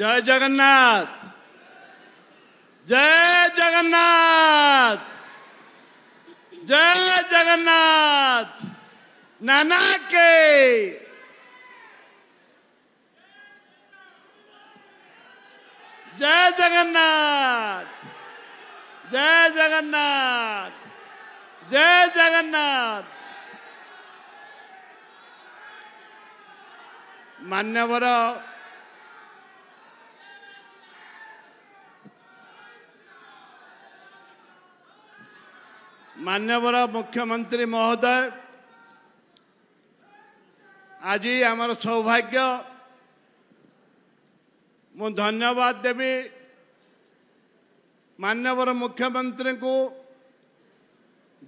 जय जगन्नाथ, जय जगन्नाथ, जय जगन्नाथ। नाना के जय जगन्नाथ, जय जगन्नाथ, जय जगन्नाथ। मान्यवर मान्यवर मुख्यमंत्री महोदय, आज आमर सौभाग्य मु धन्यवाद देवी मान्यवर मुख्यमंत्री को।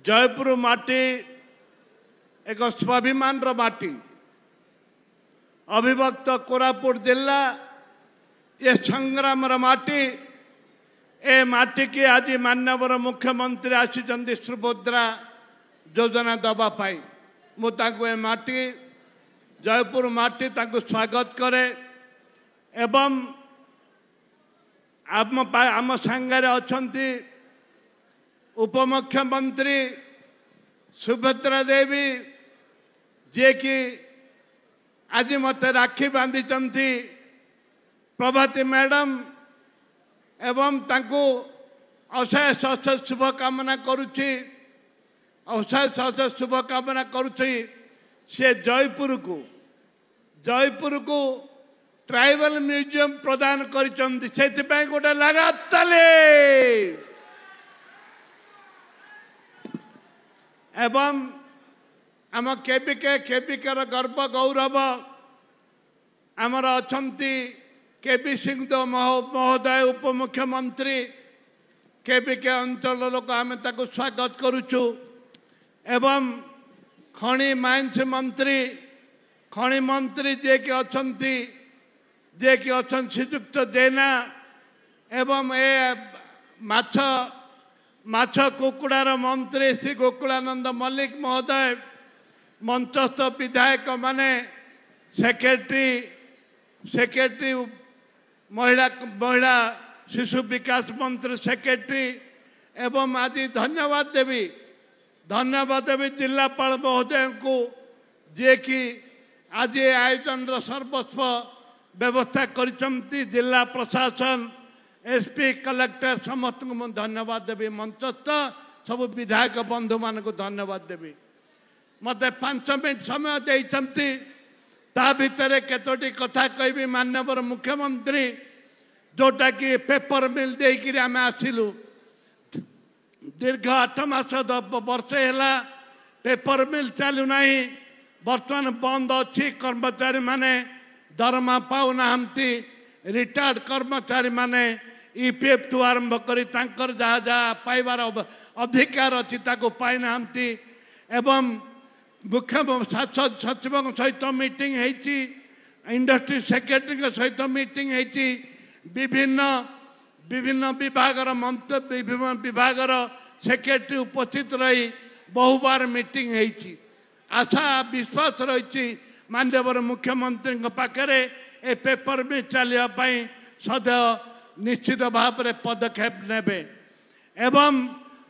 जयपुर माटी एक स्वाभिमान माटी, अविभक्त कोरापुट जिला ये संग्राम माटी। ए माटी की आज मान्यवर मुख्यमंत्री आसी सुभद्रा योजना दवापाई मुझे माटी जयपुर माटी स्वागत करे। एवं आम सांगे अच्छी उपमुख्यमंत्री सुभद्रा देवी जे कि आज मत राखी बांधी प्रभाती मैडम एवं तांको अशेष अशेष शुभकामना करुच्ची, अशेष अशेष शुभकामना करुच्ची। से जयपुर को ट्राइबल म्यूजियम प्रदान करिसंती, सेथिपई गोटे लगाताले। एवं आम केबिकर गर्व गौरव आमर अछंती केबी सिंह महोदय उपमुख्यमंत्री। केबिके अंचल लोक आम स्वागत करुचु। एवं खणी माइंस मंत्री जे कि अछंती श्रीजुक्त जेना एवं ए माछ कुकुड़ार मंत्री श्री गोकुलानंद मल्लिक महोदय, मंचस्थ विधायक माने, सेक्रेटरी महिला शिशु विकास मंत्री सेक्रेटरी। एवं आज धन्यवाद देवी जिलापाल महोदय को जे कि आज आयोजन सर्वस्व व्यवस्था करिसंती। जिला प्रशासन एसपी कलेक्टर समस्त को धन्यवाद देवी। मंचस्थ सब विधायक बंधु मान को धन्यवाद देवी। मत 5 मिनट समय देती ता भितर केतोटी कथा कहबी मान्यवर मुख्यमंत्री। जोटा कि पेपर मिल देकर आम आसिलु दीर्घ 8 मास वर्षे है पेपर मिल चलू ना, बर्तमान बंद अच्छी। कर्मचारी माने दरमा पाऊना, रिटायर्ड कर्मचारी माने ईपीएफ टू आरंभ करी जहाँ जहाँ पाइबार अधिकार अच्छी पाई ना। एवं मुख्य सचिव सहित मीटिंग होती, इंडस्ट्री सेक्रेटरी सहित मीटिंग होती, विभिन्न विभागर मंत्री विभिन्न विभागर सेक्रेटरी उपस्थित रही बहु बार मीटिंग होती। आशा विश्वास रही माननीय मुख्यमंत्री पाखे ए पेपर भी चलने सदैव निश्चित भाव में पदक्षेप नेबे। एवं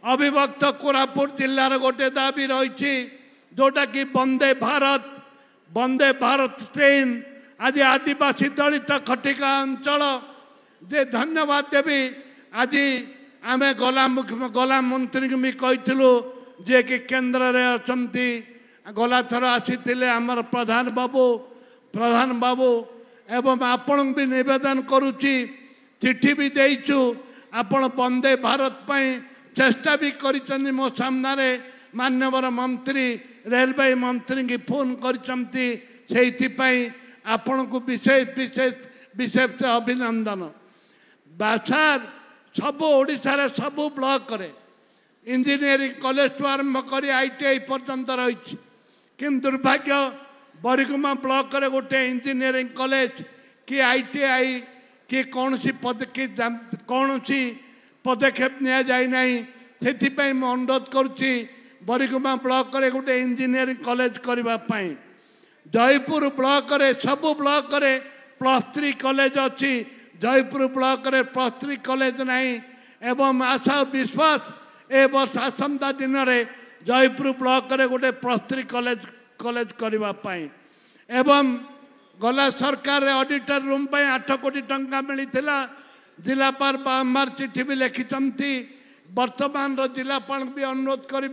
अविभक्त कोरापुट जिलार गोटे दाबी रही जोटा कि वंदे भारत ट्रेन आज आदिवासी दलित खटिका अंचल जे धन्यवाद देवी। आज आम गला मंत्री भी कहलु जे कि केन्द्र रे अछंती, गला थर आसी आमर प्रधान बाबू एवं आपण भी निवेदन करुच्ची, चिठी भी देचु। आपण वंदे भारत पई चेष्टा भी करिसंती। मो सामने मान्यवर मंत्री रेलवे मंत्री की फोन करिसंती, सेइथिपई आपण को विशेष अभिनंदन। बासार सब ओडिशा रे सब ब्लॉक रे इंजीनियरिंग कॉलेज टू आरंभ कर आईटीआई पर्यंत रही। कि दुर्भाग्य बरिगुमा ब्लॉक रे गोटे इंजीनियरिंग कॉलेज कि आईटीआई कि कौन सी पदक्षेप नि जाए ना। से अनुरोध करुच्ची बरिगुमा ब्लॉक रे गोटे इंजीनियरिंग कॉलेज करने। जयपुर ब्लॉक रे सब ब्लॉक रे +3 कॉलेज अच्छी। जयपुर ब्लॉक रे +3 कॉलेज नहीं एवं आशा विश्वास ए वर्ष आसंता दिन रे जयपुर ब्लॉक रे गोटे +3 कॉलेज करबा पाई एवं गला सरकार ऑडिटर रूम पे 8 कोटी टंका मिलता जिलापाल बारंबार चिठी भी लिखिंट वर्तमान जिलापाल भी अनुरोध करी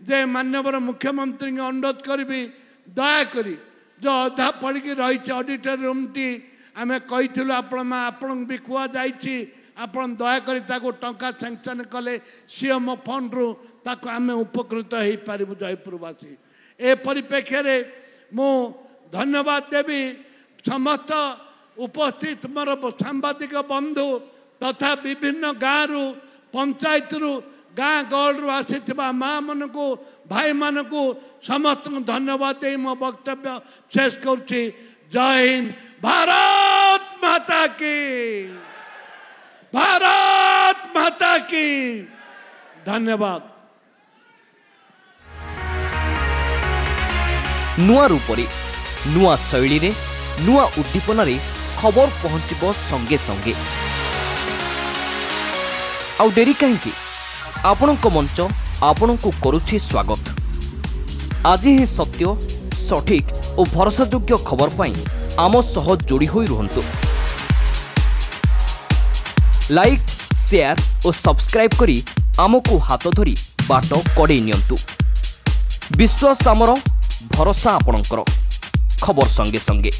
जे माननीय मुख्यमंत्री अनुरोध करी दयाकोरी जो अधा पड़ी रही ऑडिटर रूम टी आम कही आपण भी कुआ जाइए आपण दयाकोरी टंका सैंक्शन कले सीएम फंड रु आम उपकृत हो पारू जयपुरवासी ए परिप्रेक्षी में मु धन्यवाद देवी समस्त उपस्थित मोर सांबादिक बंधु तथा विभिन्न गाँव पंचायत गाँ गहल आसी माँ मन को भाई मान को समस्त धन्यवाद दे मो वक्तव्य शेष करुच्ची। जय हिंद, भारत माता की, भारत माता की। धन्यवाद। नुआ रूपरे नुआ शैली रे नुआ उद्दीपन रे खबर पहुंचबो संगे संगे आउ डेरी कहीं आपणक मंच आपणको करुछि स्वागत। आज ही सत्य सठिक और भरोसायोग्य खबर पाई आम सह जोड़ी होई रुहंतु। लाइक शेयर और सब्सक्राइब करी आमको हाथ धरी बाट कड़े नियंतु। विश्वास आमर, भरोसा आपणकर। खबर संगे संगे।